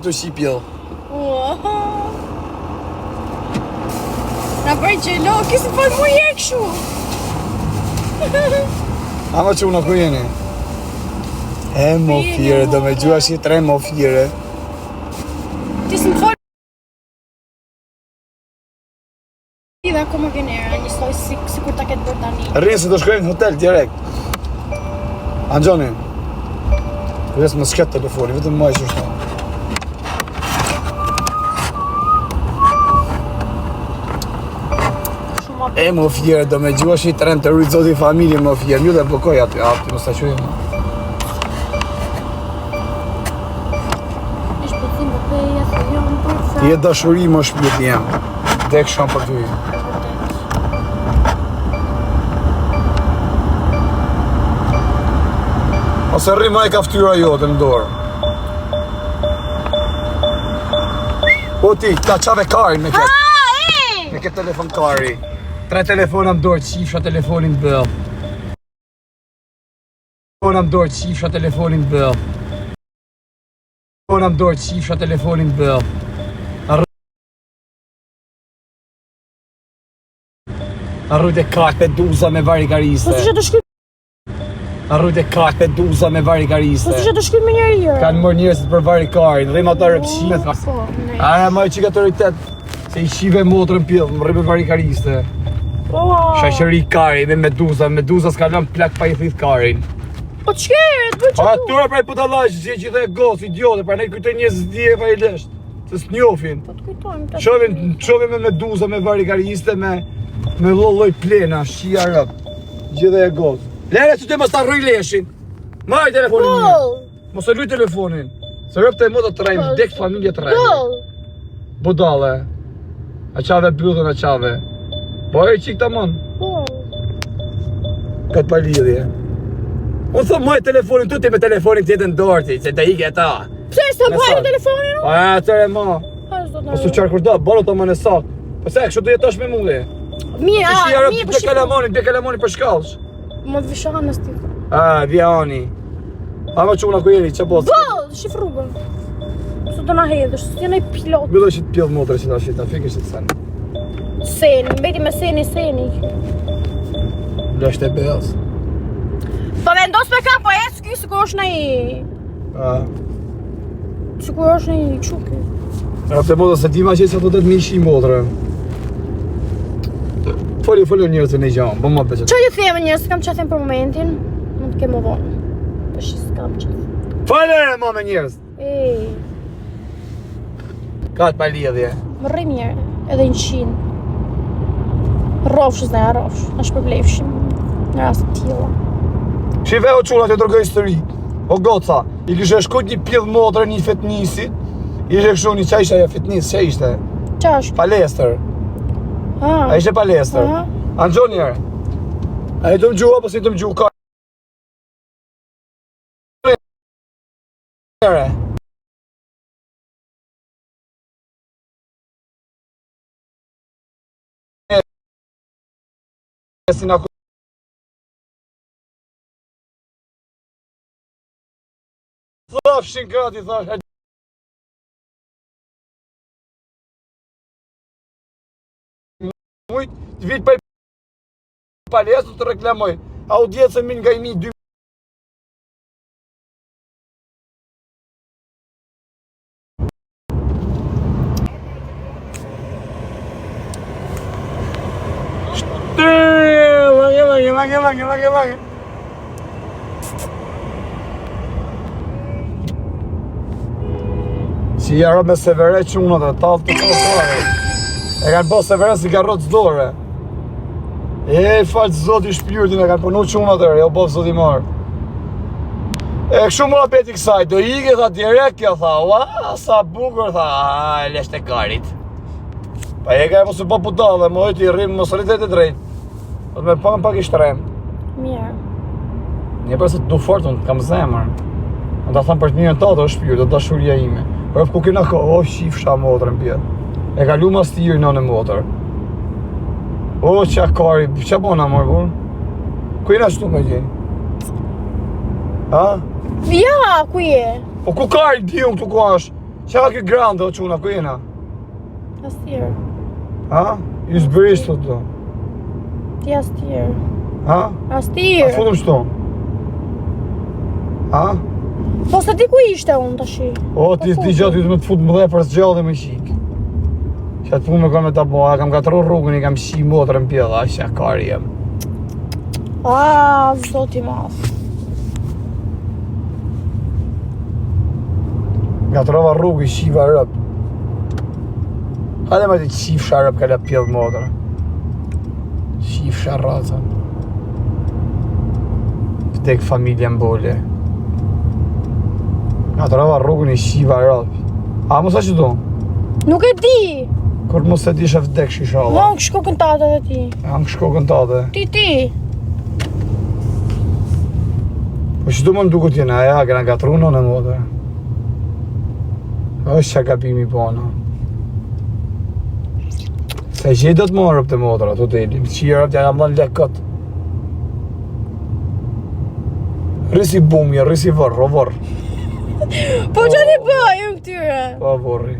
të shqipjo. Na bëj gjelo, kisë për mu je këshu. Ama që unë ku jeni? E mo fire, do me gjua shi 3 mo fire. Ti s'më folë dhe akoma genera, një stoj si kur ta ketë bërë tani. Rrinë se do shkojnë në hotel direkt. Angjoni, kërës më s'ket telefoni, vetëm ma i shushta. E mo fjerë, do me gjua shi tren të rritë zoti familje mo fjerë, mjë dhe blokoj aty, mos ta qujë ma. Ishtë pëtim për peja, se jonë për sa. Ti e dashuri mo shpjeti jam, dek shkam për ty. Ose rrima e ka ftyra jote në dorë. Po ti, ta qave karin me këtë. Me këtë telefon kari. 3 telefona më dorë, qifsha telefonin bëll. Telefona më dorë, qifsha telefonin bëll. Telefona më dorë, qifsha telefonin bëll. Arrujt e kak me duza me varikarise. Po të shkuj. Arrujt e kak me duza me varikarise. Po të shkuj me njëri. Kanë mërë njërësit për varikarin, rrim ata rëpshimet. Aja ma e qik autoritet. Se i shive motrën pjellë, më rrimë varikariste. Shashëri kari me meduza s'ka lëmë plak pa i thith karin. Po të shkeret, bëj që A tura prej pëtallaj që gjithë e gos, idiote, pra ne kujtoj njës dje e fajlesht. Se s'njofin. Po të kujtojmë të Qovin me meduza, me varikariste, me lolloj plena, shqia rëp. Gjithë e gos. Lere që të mos ta rruj leshin. Maj telefonin një. Mos e luj telefonin. Se rëp të e modo të rajmë, dek familje të rajmë. Budale. A qave byllën a qave. Po e qik të mon. Këtë pa lidhje. Unë thëmë moj telefonin tu ti me telefonin tjetë në dorti, që të ike ta. Pse s'të bëjë telefonin? Po e tëre ma. Po su qarë kurda, balo të më në sakë. Po se, kështë du jetash me mundhe. Mirë, mirë për shqipë. Bje kalamoni për shkallsh. Më të vishahan në stikë. Vjani. Ama që una ku jeni, që posë? Shif rrugën. Së të na hedhësh, së t'jena i pilot. Bilo që t'pjellë motre që ta shita, fikë që t'sen. Seni, mbeti me seni. Blasht e beas. Po vendos me ka, po e s'ky, sikur është në i... Sikur është në i quki. Rap të modo se ti ma që sa të të mishi i motre. Foli njërës e në i gjamë, bëmë ma beqet. Qa ju theme njërës, s'kam që them për momentin, mund të kemë vonë. Për shi s'kam që them. Falere ma me njërës. Ka të pa lidhje. Më rrim njërë, edhe në qinë. Rofshës dhe a rofshë, është përblefshim në rast tila. Shive o quna të tërgoj histori. O goca, i kishe shkut një pjellë motre një fetnisi. Ishe kështu një qa ishe ajo fetnis, që ishte? Qa është? Palestër. A ishte palestër. Anxo njerë. A i të më gjua, po si të më gjua ka. Njerë. Si nga ku... Thafshin gati, thash... Mujt, të vit për palestër të reklamoj. Audiencën min nga i mi 2... Lage. Si jaro me severe quna dhe talë të kosare. E kanë po severe si garrot zdore. Falë zoti shpirtin e kanë përnu quna dhe jo po zoti marë. E këshu më apeti kësaj, do ike tha direkt kjo tha, ua, sa bukur tha, lesht e karit. Pa e ka e mos u po putale, më ojtë i rrimë, mos rritet e drejt. Do të me pak i shtrem. Mirë. Një përse të du fort, unë kam zemër. Unë ta thamë për të mirën tatë, o shpirë, do dashuria ime. Rëf ku kina ka, o shifsha motrën pjetë. E ka lu mas tirë në motër. O, qa kari, qa bona mërë, burë? Ku jena qëtu me gjeni? Ha? Ja, ku je? Po ku kari, di unë këtu ku ashtë? Qa ke grand o quna, ku jena? As tjerë. Ha? Ju zbërisht të do. Ti as tjerë. Ha? As A tjerë. fundëm shto? Ha? Po se ti ku ishte unë tashi? O, ti gjatë ju të me të fut më dhe për s'gjallë dhe me shik. Që atë punë me kam me ta bo, kam katru rrugën, i kam shi motrën pjella, që kari jem. Zoti mas. Gatrova rrugë, i shiva rëp. Hale me ti qifsha rëp, ka le pjellë motrën. Qifsha rratën. Vdek familje mbole. Gatrova rrugën, i shiva rëp. A, mos a që do? Nuk e di. Kur mos e dishe vdek shishala. Ma në shkokën tate dhe ti. Janë shkokën tate. Ti. Po që du më nduku t'jena, ja, këna gatru në modër. është që gabimi bona. Se që do të marrë të modër ato të elim, qira t'ja kam dhënë lekët. Risi bumje, risi vërë, o vërë. Po që t'i bëjë më këtyre? Po vërri.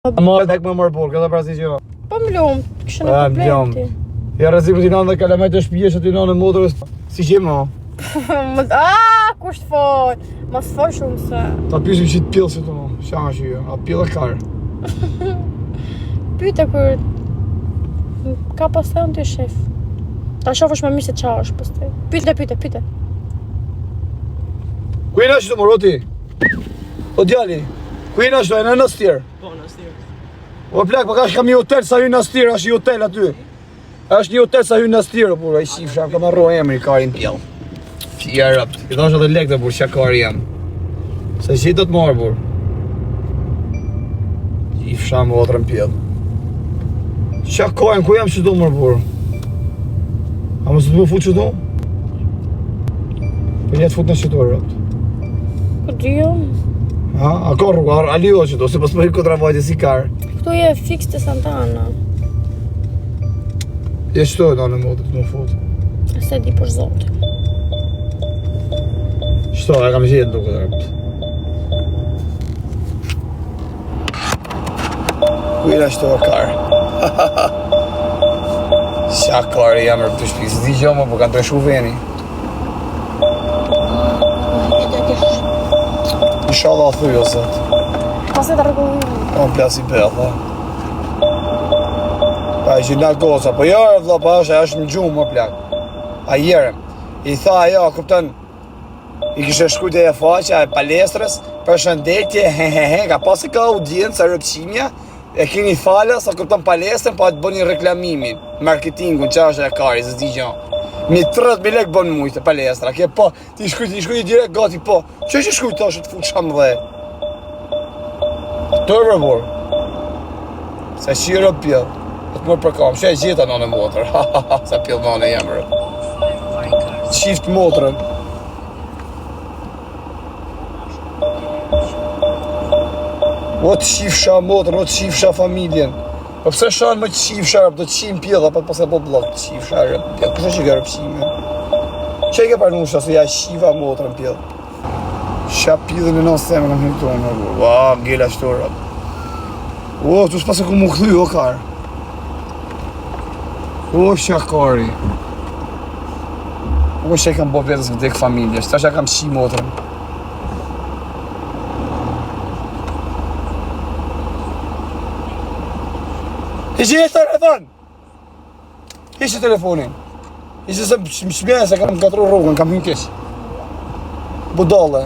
Marrë tek me mërë burë, këtë prasi që jo. Po më lumë, kështë në problem ti. Ja rëzimë t'i nanë dhe kalamet e shpije që t'i nanë e modrës. Si që mo? Kusht fol, mas fol shumë se. Ta pysim që t'pillë si të mo, shama që jo, a pillë e karë. Pyte kur ka pas të në ty shef. Ta shof është me mirë se qa është pas të. Pyte. Ku jena që të moro ti? O djali, ku jena që të e në Nastir? Po, Nastir. O plak, pa ka shka mi hotel sa hy Nastir, është një hotel aty. është një hotel sa hy Nastir, pura, i shifra, ka marro emri, karin pjell. Fija rëpt, i thash edhe lekte, bur, që kari jam. Se që i do të marrë, bur. I fsha më otërën pjell. Qa kajnë, ku jam që do mërë, bur? A më së të më fut që do? Po jetë fut në që do rëpt. Po di jo. Ha? A ka rruga, a lido që do, se pas më i kontra vajtje si karë. Këtu je fix të Santana. Je qëto e da në modë të më fut. Se di për zotë. Qëto, e kam gjithë duke të rëpt. Ku jena qëto e karë? Qa karë jam rëpt të shpisë, di gjo më, po kanë të reshu veni. Inshallah thuj o zot. Pas e të rëgullu. O plasi bella. Pa e që nga goza, po jare vla pa është në gjumë më plak. A jerem. I tha ajo, kupton, i kishe shkujtë e faqja e palestrës, për shëndetje, ka pasi ka audiencë e rëpqimja, e kini falë, sa kupton palestrën, pa të bëni reklamimin, marketingun, qa është e kari, zë zdi gjo. Mi 30.000 lek bën mujtë palestra, ke po, ti shkujtë direkt gati po, që që shkujtë ta është të futë shamë dhe? Të rëbor, se qire pjellë, të të mërë për kam, që e gjitha në në motër, sa pjellë në në jemërë. Qift motrën. O të qifsha motrën, o të qifsha familjen. Po pëse shanë më të qifsha rëpë, do të qim pjella, pa pëse po blok të qifsha rëpë. Kështë që ka rëpëqime? Që e ke parnusha se ja shiva motrën pjellë? Qa pjellën e nësë temë në më tonë, në burë. Ua, ngella qëto rëpë. O, tu s'pase ku mu këthy, o karë. O, qa kari. O, që e kam bo vetës vdek familje, që ta që kam qi motrën. Ishi e telefon! Ishi telefonin. Ishi se më shmjene se kam katru rrugën, kam hyn kesh. Budale.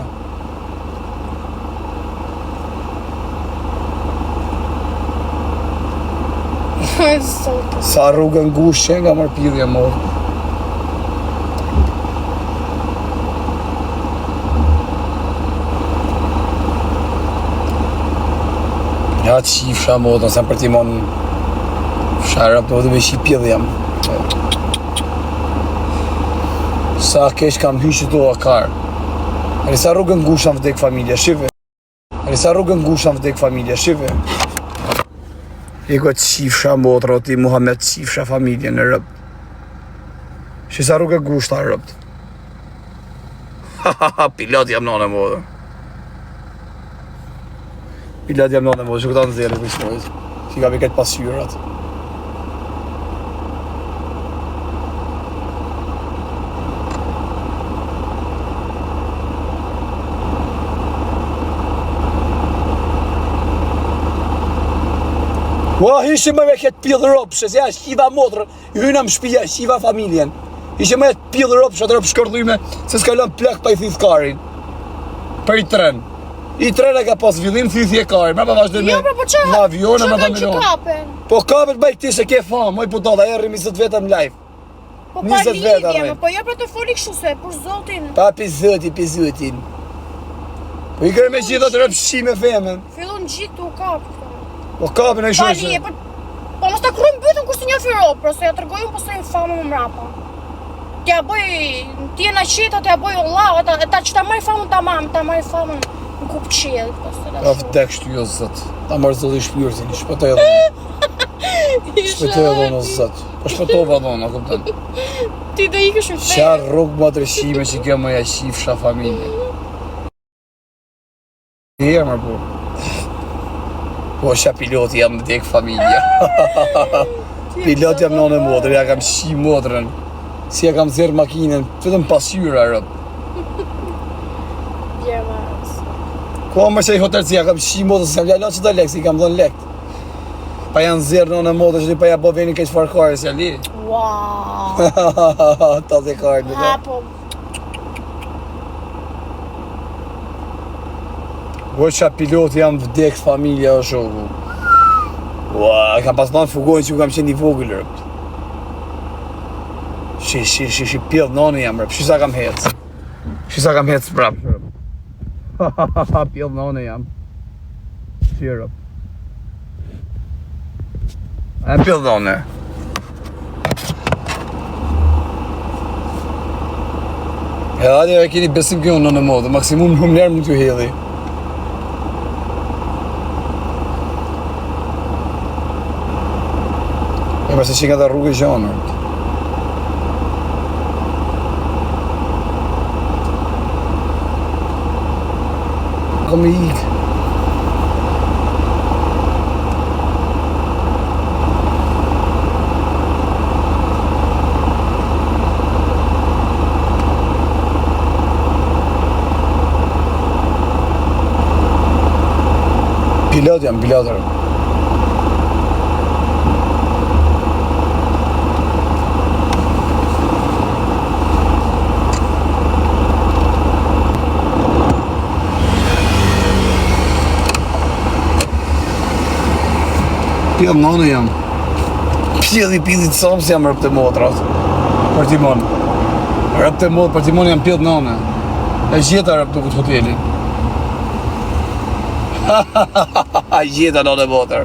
Sa rrugën ngushtë që nga marrë pidhja morë. Ja të qifsha modën, se për ti mon sharap të vëdhe me shi pjellë Sa kesh kam hy që to a karë. Sa rrugën ngushtë në vdek familje, shive. Sa rrugën ngushtë në vdek familje, shive. Iko qifsha motra, o ti Muhammed qifsha familjen e rëpt. Shisa rrugë e gushta e rëpt. Pilot jam nane modë. Pilot jam nane modë, që këta në zere për shmojës. Që ka për këtë pasyrat. Ua, ishe me këtë pillë ropë, se ja shqiva motrë, hyna më shpija, shqiva familjen. Ishe me këtë pillë ropë, që atë ropë shkërdhujme, se s'kallon plak pa i thith karin. Për i tren. I tren e ka pas villim, thithje karin, me pa vazhde me avion, me pa milion. Po kapet baj ti se ke famë, moj putata, erri 20 veta në live. Po pa lidhje, po jo për të foli kështu se, për zotin. Pa pizotin. Po i kërë me gjitha të rëpë shime femen. Fillon gjithë të u kapë. Po kapën e shoshe. Po mos ta krujmë bytën kur si një firopër, se ja tërgoj unë pëse famë më mrapa. T'ja bëj, ti e na qita, t'ja bëj Allah, ta që ta marrë famën ta mamë, ta marrë famën në kupë qilë. Ta vdek shtu jo zët, ta marrë zëllë i shpyrëtin, i shpëtoj edhe. Shpëtoj edhe në zët, po shpëtova edhe në, këpëtën. Ti dhe i këshu fejë. Qa rrugë më dreshime që kjo më ja shifsha familje. Herë më bu. Po, qa piloti jam në dek familja. Pilot jam nane modrë, ja kam shi modrën. Si ja kam zerë makinen, vetëm pasyra rëp. Bjemas. Ko më që i hotel si ja kam shi modrë, se kam gjallon që të lekë, si kam dhënë lekë. Pa janë zerë nane modrë, që pa ja bo veni keq farkare, si ali. Wow. Ta dhe karë, në da. Po. Po qa piloti jam vdek familja o shoku. Ua, kam pas nënë fugojnë që kam qenë i vogël rëp. Shi pjellë nënë jam rëp, shisa kam hecë. Shisa kam hecë prap rëp. Pjellë nënë jam. Shi rëp. E pjellë nënë. E adje e keni besim kjo në modë, maksimum më njerë mund t'ju hedhi. E përse që nga dhe rrugë i gjanër. Kom i ikë. Pilot jam, pilotër. Pjellë nënë jam. Pjellë i pillit somë si jam rëpë të modrat. Për timon. Rëpë të modë, për timon jam pjellë nënë. E gjeta rëpë të këtë hotelin. Gjeta nënë e modër.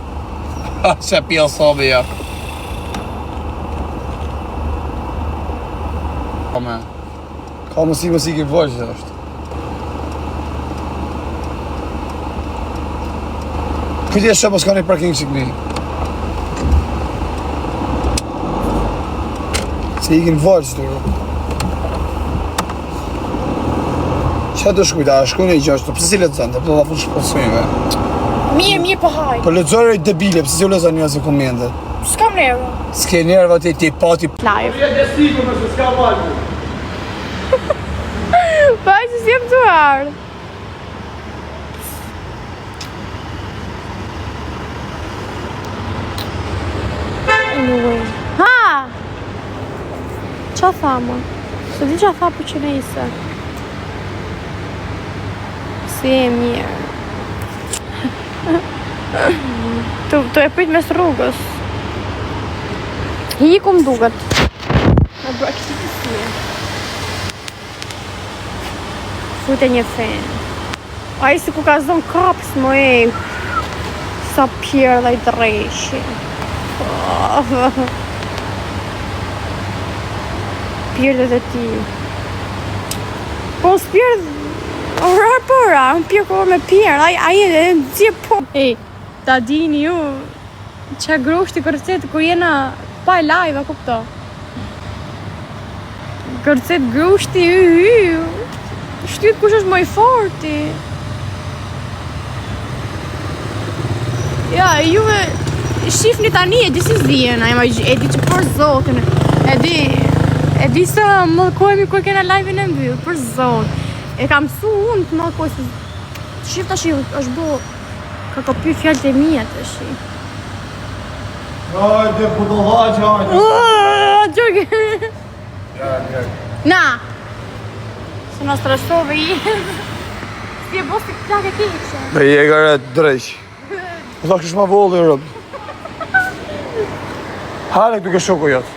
Që pjellë somë jam. Ka mësi ki vojë që është. Këtë e shëpës ka një parking që këni. Se ikin vojë që të rrë. Qa të shkujta, a shkujnë e i gjashtë, pëse si letëzën, të përdo da full shponsojnëve. Mirë po hajë. Po letëzore i debile, pëse si u lezën një asë komendet. S'kam nerva. S'ke nerva ti pati. Live. Përje dhe sigur me se s'ka valgu. Pa që si jem të ardhë. Ha! Qa tha më? Se di qa tha për që ne isë. Si e mirë. Tu e prit mes rrugës. Hiku më duket. Me bërë këti të si. Fute një fen. A i si ku ka zonë kapës më e. Sa pjerë dhe i dreshi. Pjerdet e ti. Po në spjerë unë pjerë kohë me pjerë. A i e në gjithë po. Ta dini ju, Qa grushti kërcet kur jena pa live, a kupto? Kërcet grushti, shtyt kush është më i forti. Ja, juve shifni tani e di si zdijena, e di që për zotin, e di se mëllkojemi kur kena live-in e mbyllë, për zot. E kam su unë të mëllkoj, se shif tash është bo, ka kopy fjallët e mija të shi. Hajde, po të dhaqë, hajde. Gjorge. Na! Se në stresove i. Si e bo si plak e keqe. Dhe i e gare dreq. Po tha kështë ma volë, rëbë. Hajde këtu ke shoko jotë.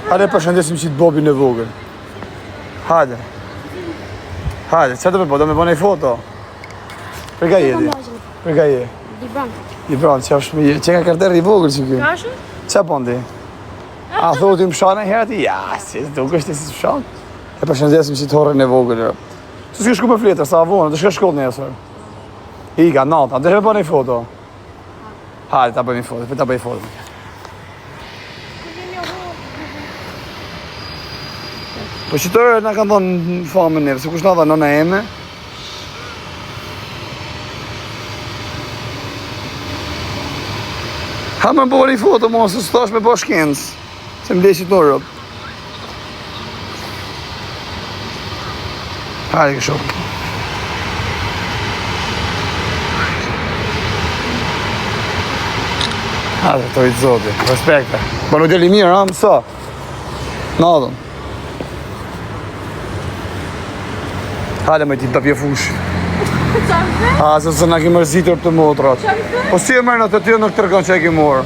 Hajde përshëndesim qitë Bobin e vogël. Hajde. Hajde, që të me po, do me bo nej foto? Përga jedi? Përga je? I branë, që është me je? Që ka karterë i vogël që kjo? Kashë? Që po ndi? A thot i më shanë e herët i? Ja, si, duke është si më shanë. E përshëndesim qitë horën e vogël, rëbë. Të s'ke shku me fletër, sa avonë, të shke shkoll njësër. Ika, nata, dhe me bo nej foto. Hajde, ta bëjmë foto, ta bëjmë foto. Po që tërë nga kanë thonë në famën nërë, se kush nga dha nëna eme. Ha me bërë i foto, mos, së stash me bërë shkencë, se më leqit në rëpë. Hajde kë shokë. Hajde, të i të zoti, respekte. Ba nuk deli mirë, ha, mësa. Nadën. Hajde me ti të pje fush. A, se nga ki mërzitur për të motrat. Po si e mërë në të tjo nuk të rëkon që e ki morë.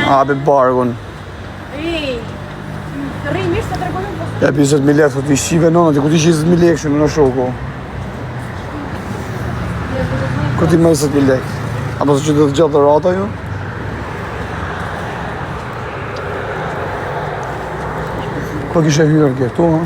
A, be bargun. Rri mirë se të regonim po. Ja, 20.000 lekë, të i shive nëna, ti ku ti 20.000 lekë shumë në shoko. Ku ti 20.000 lekë? Apo se që të gjatë dhe rata ju? Ku kishe hyrë këtu, ha?